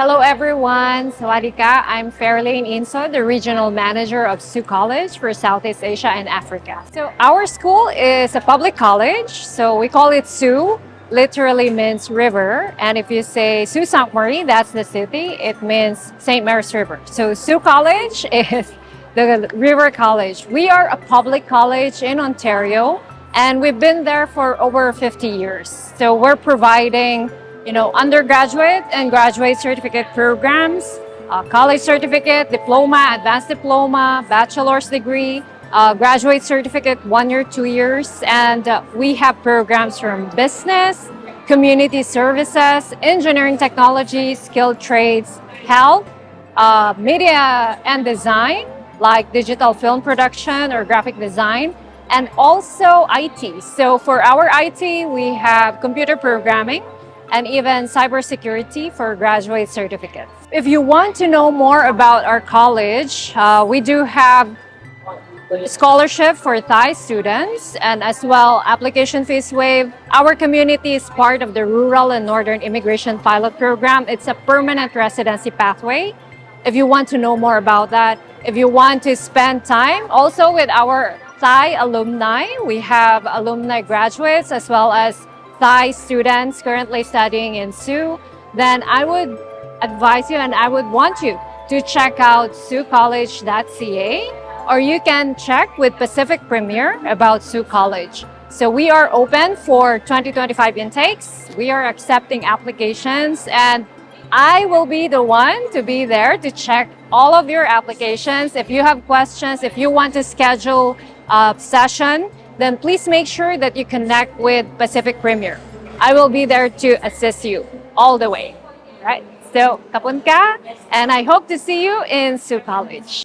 Hello everyone, Sawadika. I'm Fairlane Inso, the Regional Manager of Sault College for Southeast Asia and Africa. So our school is a public college, so we call it Sault, literally means river. And if you say Sault Ste. Marie, that's the city, it means St. Mary's River. So Sault College is the river college. We are a public college in Ontario, and we've been there for over 50 years. So we're providing undergraduate and graduate certificate programs, college certificate, diploma, advanced diploma, bachelor's degree, graduate certificate 1 year, 2 years. And we have programs from business, community services, engineering technology, skilled trades, health, media and design, like digital film production or graphic design, and also IT. So for our IT, we have computer programming, and even cybersecurity for graduate certificates. If you want to know more about our college, we do have scholarship for Thai students and as well application fees waived. Our community is part of the Rural and Northern Immigration Pilot Program. It's a permanent residency pathway. If you want to know more about that, if you want to spend time also with our Thai alumni, we have alumni graduates as well as Thai students currently studying in Sault, then I would advise you and I would want you to check out saultcollege.ca, or you can check with Pacific Premier about Sault College. So we are open for 2025 intakes. We are accepting applications, and I will be the one to be there to check all of your applications. If you have questions, if you want to schedule a session, then please make sure that you connect with Pacific Premier. I will be there to assist you all the way. Right? So, kapun ka, and I hope to see you in Sault College.